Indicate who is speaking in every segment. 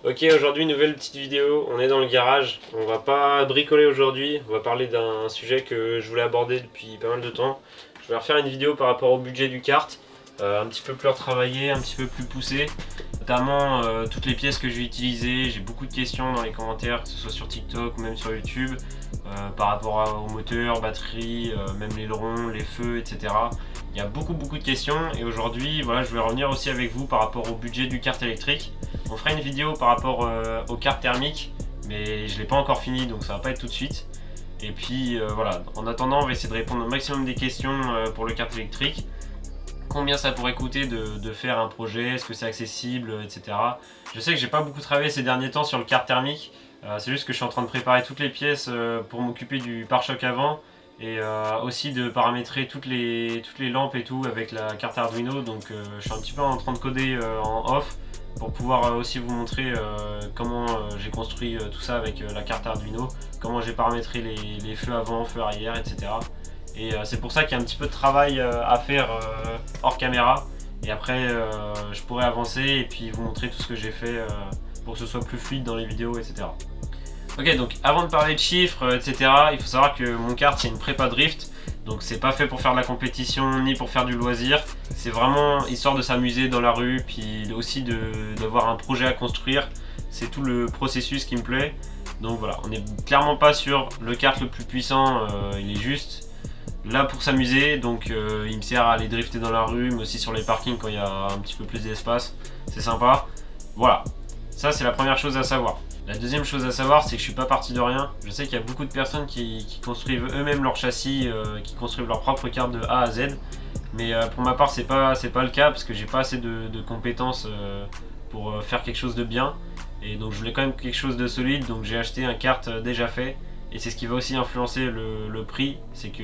Speaker 1: Ok, aujourd'hui nouvelle petite vidéo, on est dans le garage, on va pas bricoler aujourd'hui, on va parler d'un sujet que je voulais aborder depuis pas mal de temps. Je vais refaire une vidéo par rapport au budget du kart, un petit peu plus retravaillé, un petit peu plus poussé, notamment toutes les pièces que je vais utiliser. J'ai beaucoup de questions dans les commentaires, que ce soit sur TikTok ou même sur YouTube, par rapport au moteur, batterie, même l'aileron, les feux, etc. Il y a beaucoup de questions et aujourd'hui voilà, je vais revenir aussi avec vous par rapport au budget du kart électrique. On fera une vidéo par rapport aux cartes thermiques, mais je ne l'ai pas encore fini, donc ça va pas être tout de suite. Et puis voilà, en attendant, on va essayer de répondre au maximum des questions pour le kart électrique. Combien ça pourrait coûter de faire un projet, est-ce que c'est accessible, etc. Je sais que j'ai pas beaucoup travaillé ces derniers temps sur le kart thermique, c'est juste que je suis en train de préparer toutes les pièces pour m'occuper du pare-choc avant et aussi de paramétrer toutes les lampes et tout avec la carte Arduino, donc je suis un petit peu en train de coder en off pour pouvoir aussi vous montrer comment j'ai construit tout ça avec la carte Arduino, comment j'ai paramétré les feux avant, feux arrière, etc. Et c'est pour ça qu'il y a un petit peu de travail à faire hors caméra. Et après, je pourrais avancer et puis vous montrer tout ce que j'ai fait pour que ce soit plus fluide dans les vidéos, etc. Ok, donc avant de parler de chiffres, etc., il faut savoir que mon kart c'est une prépa drift. Donc c'est pas fait pour faire de la compétition ni pour faire du loisir. C'est vraiment histoire de s'amuser dans la rue, puis aussi d'avoir un projet à construire. C'est tout le processus qui me plaît. Donc voilà, on n'est clairement pas sur le kart le plus puissant, il est juste là pour s'amuser. Donc il me sert à aller drifter dans la rue, mais aussi sur les parkings quand il y a un petit peu plus d'espace. C'est sympa. Voilà, ça c'est la première chose à savoir. La deuxième chose à savoir, c'est que je suis pas parti de rien. Je sais qu'il y a beaucoup de personnes qui construisent eux-mêmes leur châssis, qui construisent leur propre carte de A à Z. Mais pour ma part, c'est pas le cas parce que j'ai pas assez de compétences pour faire quelque chose de bien. Et donc je voulais quand même quelque chose de solide, donc j'ai acheté un kart déjà fait. Et c'est ce qui va aussi influencer le prix, c'est que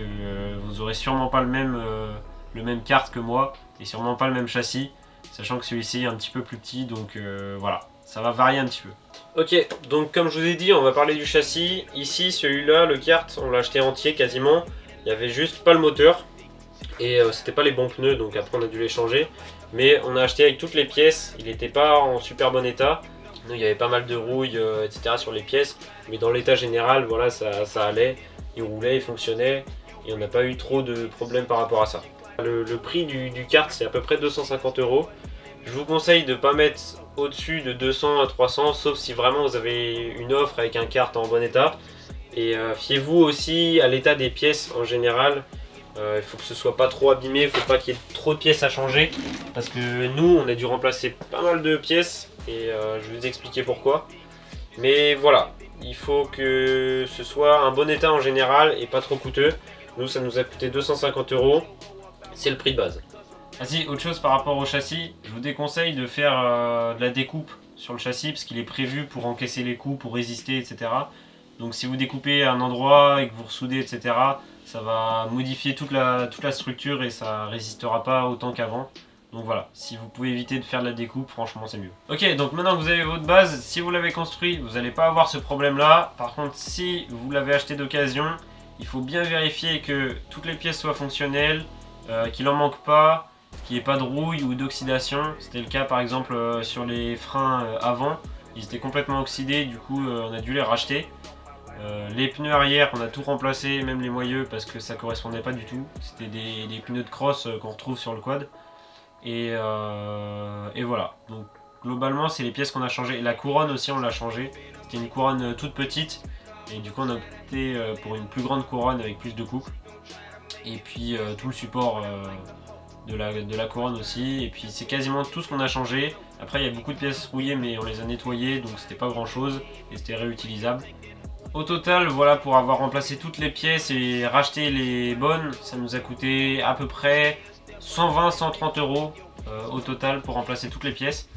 Speaker 1: vous aurez sûrement pas le même kart que moi et sûrement pas le même châssis, sachant que celui-ci est un petit peu plus petit, donc voilà, ça va varier un petit peu. Ok, donc comme je vous ai dit, on va parler du châssis. Ici, celui-là, le kart, on l'a acheté entier quasiment. Il y avait juste pas le moteur et c'était pas les bons pneus, donc après on a dû les changer. Mais on a acheté avec toutes les pièces, il n'était pas en super bon état. Nous, il y avait pas mal de rouille, etc. sur les pièces, mais dans l'état général, voilà, ça allait. Il roulait, il fonctionnait et on n'a pas eu trop de problèmes par rapport à ça. Le prix du kart, c'est à peu près 250 €. Je vous conseille de ne pas mettre au-dessus de 200 à 300, sauf si vraiment vous avez une offre avec un kart en bon état. Et fiez-vous aussi à l'état des pièces en général. Il faut que ce soit pas trop abîmé, il ne faut pas qu'il y ait trop de pièces à changer. Parce que nous, on a dû remplacer pas mal de pièces et je vais vous expliquer pourquoi. Mais voilà, il faut que ce soit un bon état en général et pas trop coûteux. Nous, ça nous a coûté 250 €. C'est le prix de base. Ah si, autre chose par rapport au châssis, je vous déconseille de faire de la découpe sur le châssis parce qu'il est prévu pour encaisser les coups, pour résister, etc. Donc si vous découpez un endroit et que vous ressoudez, etc., ça va modifier toute la structure et ça résistera pas autant qu'avant. Donc voilà, si vous pouvez éviter de faire de la découpe, franchement c'est mieux. Ok, donc maintenant que vous avez votre base, si vous l'avez construit, vous n'allez pas avoir ce problème-là. Par contre, si vous l'avez acheté d'occasion, il faut bien vérifier que toutes les pièces soient fonctionnelles, qu'il n'en manque pas, qu'il n'y ait pas de rouille ou d'oxydation. C'était le cas par exemple sur les freins avant, ils étaient complètement oxydés, du coup on a dû les racheter. Les pneus arrière, on a tout remplacé, même les moyeux, parce que ça correspondait pas du tout. C'était des pneus de cross qu'on retrouve sur le quad. Et voilà. Donc globalement, c'est les pièces qu'on a changées. Et la couronne aussi, on l'a changée. C'était une couronne toute petite. Et du coup, on a opté pour une plus grande couronne avec plus de coupe. Et puis tout le support de la couronne aussi. Et puis c'est quasiment tout ce qu'on a changé. Après, il y a beaucoup de pièces rouillées, mais on les a nettoyées, donc c'était pas grand chose. Et c'était réutilisable. Au total, voilà, pour avoir remplacé toutes les pièces et racheté les bonnes, ça nous a coûté à peu près 120-130 € au total pour remplacer toutes les pièces.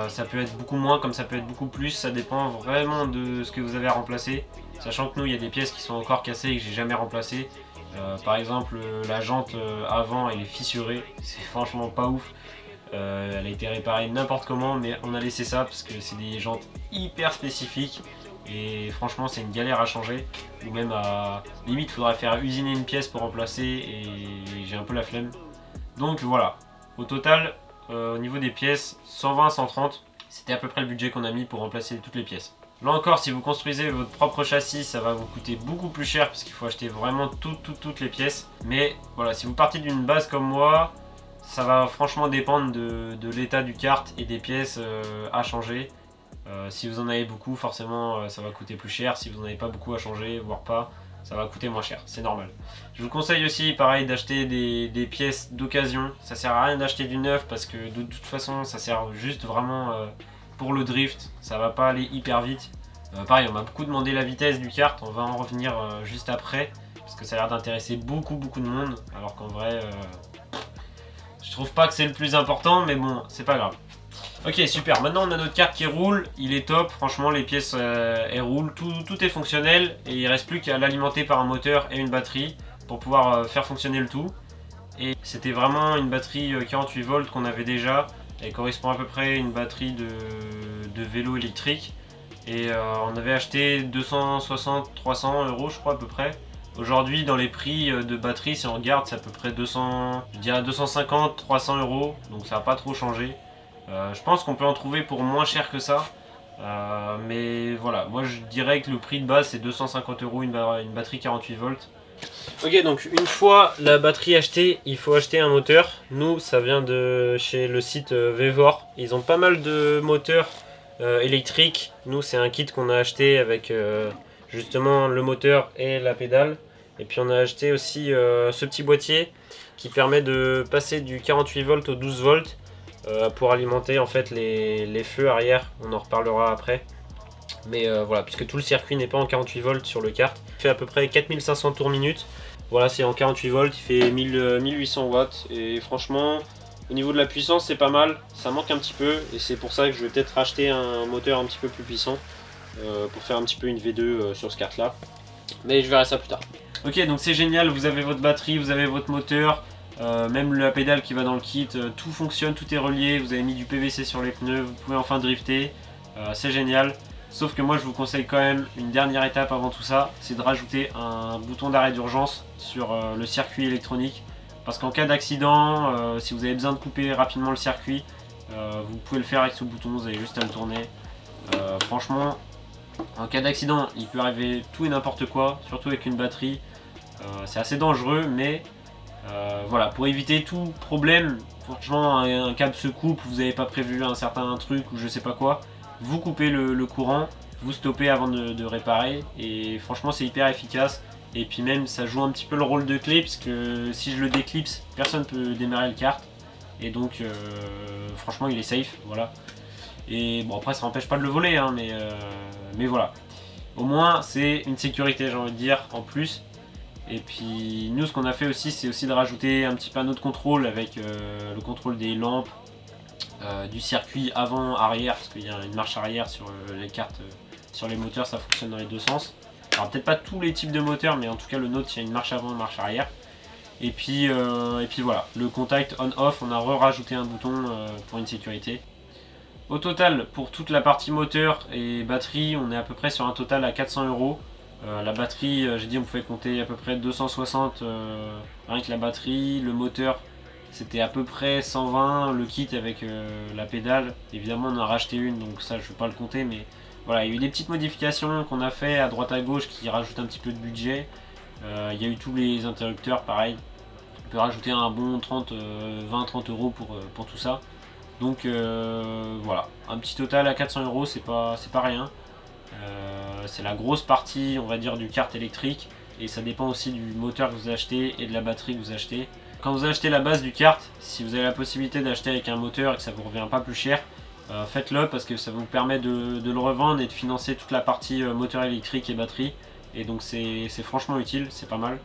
Speaker 1: Ça peut être beaucoup moins comme ça peut être beaucoup plus, ça dépend vraiment de ce que vous avez à remplacer. Sachant que nous, il y a des pièces qui sont encore cassées et que j'ai jamais remplacées. Par exemple, la jante avant, elle est fissurée, c'est franchement pas ouf. Elle a été réparée n'importe comment, mais on a laissé ça parce que c'est des jantes hyper spécifiques. Et franchement c'est une galère à changer, ou même à limite il faudrait faire usiner une pièce pour remplacer et j'ai un peu la flemme. Donc voilà, au total au niveau des pièces 120-130, C'était à peu près le budget qu'on a mis pour remplacer toutes les pièces. Là encore, si vous construisez votre propre châssis, ça va vous coûter beaucoup plus cher parce qu'il faut acheter vraiment toutes les pièces. Mais voilà, si vous partez d'une base comme moi, ça va franchement dépendre de l'état du kart et des pièces à changer. Si vous en avez beaucoup, forcément ça va coûter plus cher. Si vous n'en avez pas beaucoup à changer, voire pas, ça va coûter moins cher, c'est normal. Je vous conseille aussi, pareil, d'acheter des pièces d'occasion. Ça sert à rien d'acheter du neuf parce que de toute façon, ça sert juste vraiment pour le drift. Ça va pas aller hyper vite. Pareil, on m'a beaucoup demandé la vitesse du kart. On va en revenir juste après parce que ça a l'air d'intéresser beaucoup de monde. Alors qu'en vrai, je trouve pas que c'est le plus important, mais bon, c'est pas grave. Ok, super, maintenant on a notre kart qui roule, il est top, franchement les pièces elles roulent, tout est fonctionnel et il reste plus qu'à l'alimenter par un moteur et une batterie pour pouvoir faire fonctionner le tout. Et c'était vraiment une batterie 48 volts qu'on avait déjà, elle correspond à peu près à une batterie de vélo électrique et on avait acheté 260-300 euros je crois à peu près. Aujourd'hui dans les prix de batterie, si on regarde, c'est à peu près 200, je dirais 250-300 euros, donc ça n'a pas trop changé. Je pense qu'on peut en trouver pour moins cher que ça. Mais voilà, moi je dirais que le prix de base c'est 250 euros une batterie 48 volts. Ok, donc une fois la batterie achetée, il faut acheter un moteur. Nous, ça vient de chez le site Vevor. Ils ont pas mal de moteurs électriques. Nous, c'est un kit qu'on a acheté avec justement le moteur et la pédale. Et puis on a acheté aussi ce petit boîtier qui permet de passer du 48 volts au 12 volts. Pour alimenter en fait les feux arrière, on en reparlera après. Mais voilà, puisque tout le circuit n'est pas en 48 volts sur le kart, il fait à peu près 4500 tours minute. Voilà, c'est en 48 volts, il fait 1800 watts et franchement, au niveau de la puissance, c'est pas mal. Ça manque un petit peu et c'est pour ça que je vais peut-être racheter un moteur un petit peu plus puissant pour faire un petit peu une V2 sur ce kart là. Mais je verrai ça plus tard. Ok, donc c'est génial, vous avez votre batterie, vous avez votre moteur. Même la pédale qui va dans le kit, tout fonctionne, tout est relié, vous avez mis du PVC sur les pneus, vous pouvez enfin drifter, c'est génial. Sauf que moi je vous conseille quand même une dernière étape avant tout ça, c'est de rajouter un bouton d'arrêt d'urgence sur le circuit électronique. Parce qu'en cas d'accident, si vous avez besoin de couper rapidement le circuit, vous pouvez le faire avec ce bouton, vous avez juste à le tourner. Franchement, en cas d'accident, il peut arriver tout et n'importe quoi, surtout avec une batterie. C'est assez dangereux, mais voilà, pour éviter tout problème, franchement un câble se coupe, vous n'avez pas prévu un certain truc ou je sais pas quoi, vous coupez le courant, vous stoppez avant de réparer et franchement c'est hyper efficace. Et puis même ça joue un petit peu le rôle de clé puisque si je le déclipse, personne ne peut démarrer le kart et donc franchement il est safe, voilà. Et bon après ça n'empêche pas de le voler hein, mais voilà, au moins c'est une sécurité j'ai envie de dire en plus. Et puis nous ce qu'on a fait aussi c'est aussi de rajouter un petit panneau de contrôle avec le contrôle des lampes, du circuit avant arrière parce qu'il y a une marche arrière sur les cartes, sur les moteurs ça fonctionne dans les deux sens. Alors peut-être pas tous les types de moteurs mais en tout cas le nôtre il y a une marche avant et une marche arrière. Et puis voilà, le contact on-off on a rajouté un bouton pour une sécurité. Au total pour toute la partie moteur et batterie on est à peu près sur un total à 400 euros. La batterie, j'ai dit on pouvait compter à peu près 260 rien que la batterie, le moteur c'était à peu près 120, le kit avec la pédale, évidemment on en a racheté une donc ça je ne vais pas le compter mais voilà il y a eu des petites modifications qu'on a fait à droite à gauche qui rajoutent un petit peu de budget. Il y a eu tous les interrupteurs pareil, on peut rajouter un bon 20-30 euros pour tout ça. Donc voilà, un petit total à 400 euros c'est pas rien. C'est la grosse partie on va dire du kart électrique et ça dépend aussi du moteur que vous achetez et de la batterie que vous achetez. Quand vous achetez la base du kart, si vous avez la possibilité d'acheter avec un moteur et que ça vous revient pas plus cher, faites-le parce que ça vous permet de le revendre et de financer toute la partie moteur électrique et batterie. Et donc c'est franchement utile, c'est pas mal.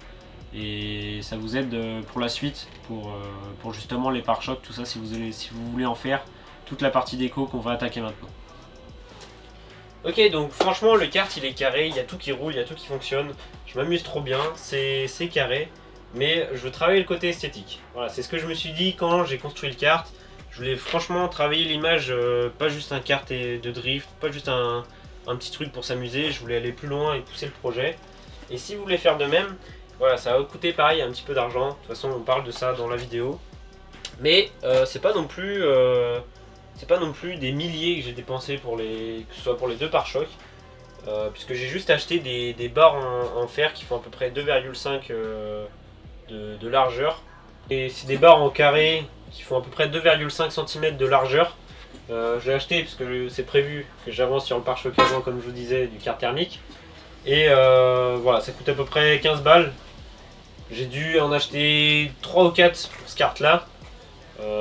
Speaker 1: Et ça vous aide pour la suite, pour justement les pare-chocs, tout ça si vous voulez en faire, toute la partie déco qu'on va attaquer maintenant. Ok, donc franchement le kart il est carré, il y a tout qui roule, il y a tout qui fonctionne, je m'amuse trop bien, c'est carré, mais je veux travailler le côté esthétique. Voilà, c'est ce que je me suis dit quand j'ai construit le kart, je voulais franchement travailler l'image, pas juste un kart de drift, pas juste un petit truc pour s'amuser, je voulais aller plus loin et pousser le projet. Et si vous voulez faire de même, voilà, ça va coûter pareil un petit peu d'argent, de toute façon on parle de ça dans la vidéo, mais c'est pas non plus c'est pas non plus des milliers que j'ai dépensé pour que ce soit pour les deux pare-chocs. Puisque j'ai juste acheté des barres en fer qui font à peu près 2,5 de largeur. Et c'est des barres en carré qui font à peu près 2,5 cm de largeur. Je l'ai acheté parce que c'est prévu que j'avance sur le pare-choc avant, comme je vous disais, du kart thermique. Et voilà, ça coûte à peu près 15 balles. J'ai dû en acheter 3 ou 4 pour ce kart là.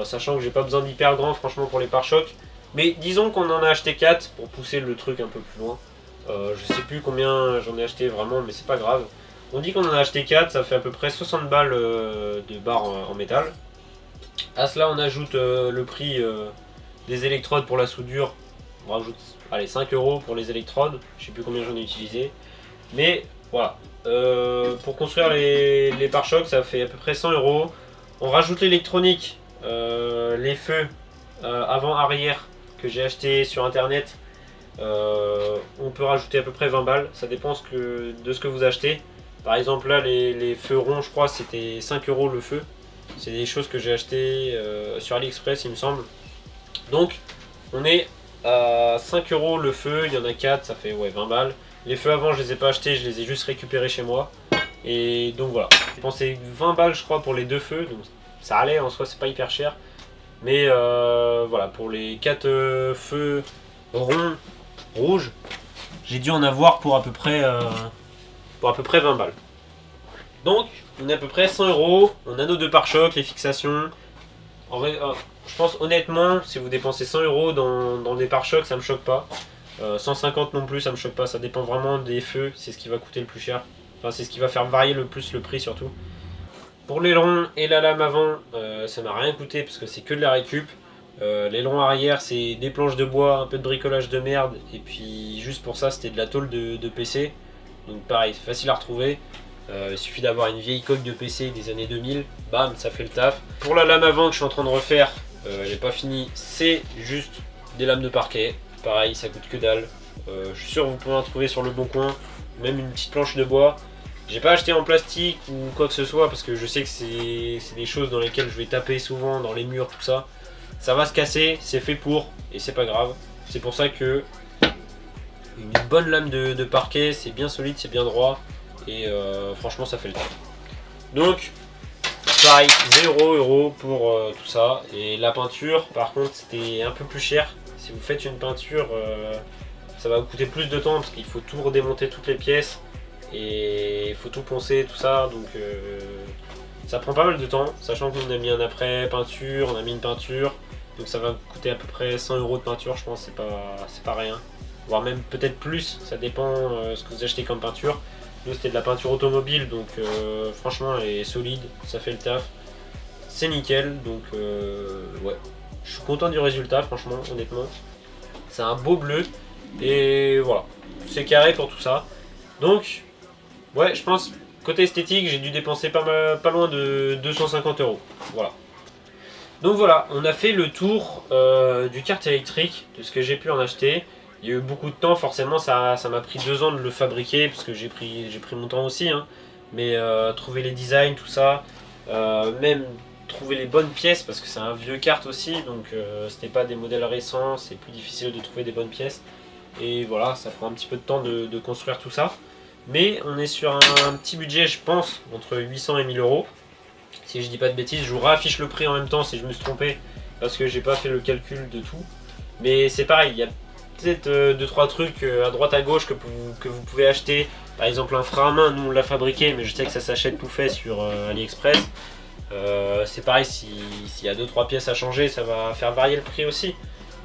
Speaker 1: Sachant que j'ai pas besoin d'hyper grand franchement pour les pare-chocs. Mais disons qu'on en a acheté 4 pour pousser le truc un peu plus loin. Je sais plus combien j'en ai acheté vraiment, mais c'est pas grave. On dit qu'on en a acheté 4, ça fait à peu près 60 balles de barres en métal. À cela on ajoute le prix des électrodes pour la soudure. On rajoute allez, 5 euros pour les électrodes, je sais plus combien j'en ai utilisé. Mais voilà, pour construire les pare-chocs ça fait à peu près 100 euros. On rajoute l'électronique, les feux avant-arrière que j'ai acheté sur internet. On peut rajouter à peu près 20 balles, ça dépend de ce que vous achetez. Par exemple là les feux ronds je crois c'était 5 euros le feu. C'est des choses que j'ai acheté sur AliExpress il me semble. Donc on est à 5 euros le feu, il y en a 4, ça fait ouais, 20 balles. Les feux avant je les ai pas achetés, je les ai juste récupérés chez moi. Et donc voilà, j'ai dépensé 20 balles je crois pour les deux feux, donc ça allait en soi, c'est pas hyper cher. Mais voilà, pour les 4 feux ronds rouges, j'ai dû en avoir pour à peu près 20 balles. Donc on est à peu près 100 euros, on a nos deux pare-chocs, les fixations. En vrai, je pense honnêtement, si vous dépensez 100 euros dans des pare-chocs, ça me choque pas. 150 non plus, ça me choque pas, ça dépend vraiment des feux, c'est ce qui va coûter le plus cher. Enfin, c'est ce qui va faire varier le plus le prix surtout. Pour l'aileron et la lame avant, ça m'a rien coûté parce que c'est que de la récup. L'aileron arrière, c'est des planches de bois, un peu de bricolage de merde, et puis juste pour ça, c'était de la tôle de PC. Donc pareil, c'est facile à retrouver. Il suffit d'avoir une vieille coque de PC des années 2000, bam, ça fait le taf. Pour la lame avant que je suis en train de refaire, elle n'est pas finie, c'est juste des lames de parquet. Pareil, ça coûte que dalle. Je suis sûr que vous pouvez en trouver sur le bon coin, même une petite planche de bois. J'ai pas acheté en plastique ou quoi que ce soit parce que je sais que c'est des choses dans lesquelles je vais taper souvent, dans les murs, tout ça. Ça va se casser, c'est fait pour et c'est pas grave. C'est pour ça que une bonne lame de parquet, c'est bien solide, c'est bien droit. Et franchement ça fait le temps. Donc pareil 0 euros pour tout ça. Et la peinture par contre c'était un peu plus cher. Si vous faites une peinture ça va vous coûter plus de temps parce qu'il faut tout redémonter toutes les pièces. Et il faut tout poncer tout ça. Donc ça prend pas mal de temps. Sachant qu'on a mis un après peinture, on a mis une peinture. Donc ça va coûter à peu près 100 euros de peinture je pense, c'est pas rien. Voire même peut-être plus, ça dépend ce que vous achetez comme peinture. Nous c'était de la peinture automobile donc franchement elle est solide, ça fait le taf. C'est nickel donc ouais. Je suis content du résultat franchement honnêtement. C'est un beau bleu et voilà. C'est carré pour tout ça. Donc ouais je pense côté esthétique j'ai dû dépenser pas loin de 250 euros. Voilà. Donc voilà, on a fait le tour du kart électrique, de ce que j'ai pu en acheter. Il y a eu beaucoup de temps, forcément ça m'a pris 2 ans de le fabriquer, parce que j'ai pris mon temps aussi. Hein. Mais trouver les designs, tout ça, même trouver les bonnes pièces, parce que c'est un vieux kart aussi, donc c'était pas des modèles récents, c'est plus difficile de trouver des bonnes pièces. Et voilà, ça prend un petit peu de temps de construire tout ça. Mais on est sur un petit budget, je pense, entre 800 et 1000 euros. Si je dis pas de bêtises, je vous réaffiche le prix en même temps si je me suis trompé, parce que j'ai pas fait le calcul de tout. Mais c'est pareil, il y a peut-être 2-3 trucs à droite à gauche que vous pouvez acheter. Par exemple un frein à main, nous on l'a fabriqué, mais je sais que ça s'achète tout fait sur AliExpress. C'est pareil, s'il y a 2-3 pièces à changer, ça va faire varier le prix aussi.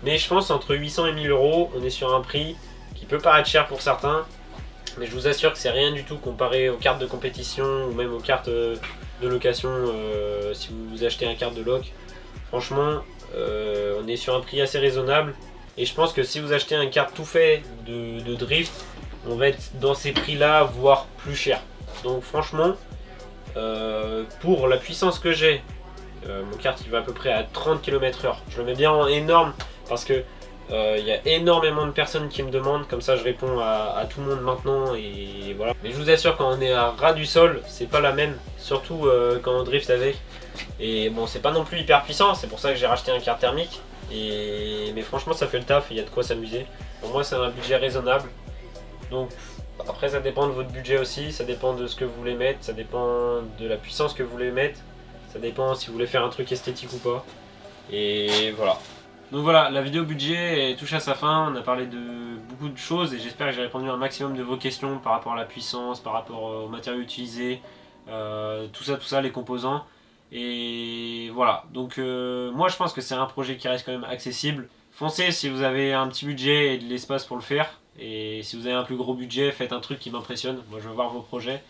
Speaker 1: Mais je pense entre 800 et 1000 euros, on est sur un prix qui peut paraître cher pour certains. Mais je vous assure que c'est rien du tout comparé aux cartes de compétition ou même aux cartes de location si vous achetez un kart de loc. Franchement, on est sur un prix assez raisonnable. Et je pense que si vous achetez un kart tout fait de drift, on va être dans ces prix-là, voire plus cher. Donc franchement, pour la puissance que j'ai, mon kart il va à peu près à 30 km/h. Je le mets bien en énorme parce que il y a énormément de personnes qui me demandent, comme ça je réponds à tout le monde maintenant et voilà. Mais je vous assure quand on est à ras du sol, c'est pas la même, surtout quand on drift avec. Et bon c'est pas non plus hyper puissant, c'est pour ça que j'ai racheté un kart thermique. Mais franchement ça fait le taf et il y a de quoi s'amuser. Pour moi c'est un budget raisonnable. Donc après ça dépend de votre budget aussi, ça dépend de ce que vous voulez mettre, ça dépend de la puissance que vous voulez mettre, ça dépend si vous voulez faire un truc esthétique ou pas. Et voilà. Donc voilà, la vidéo budget touche à sa fin, on a parlé de beaucoup de choses et j'espère que j'ai répondu à un maximum de vos questions par rapport à la puissance, par rapport aux matériaux utilisés, tout ça, les composants. Et voilà, donc moi je pense que c'est un projet qui reste quand même accessible. Foncez si vous avez un petit budget et de l'espace pour le faire. Et si vous avez un plus gros budget, faites un truc qui m'impressionne. Moi je veux voir vos projets.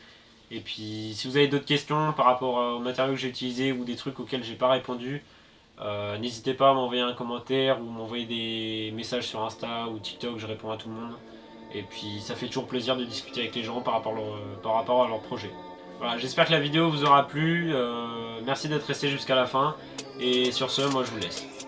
Speaker 1: Et puis si vous avez d'autres questions par rapport aux matériaux que j'ai utilisés ou des trucs auxquels j'ai pas répondu, n'hésitez pas à m'envoyer un commentaire ou m'envoyer des messages sur Insta ou TikTok, je réponds à tout le monde. Et puis ça fait toujours plaisir de discuter avec les gens par rapport à leur projet. Voilà, j'espère que la vidéo vous aura plu, merci d'être resté jusqu'à la fin, et sur ce, moi je vous laisse.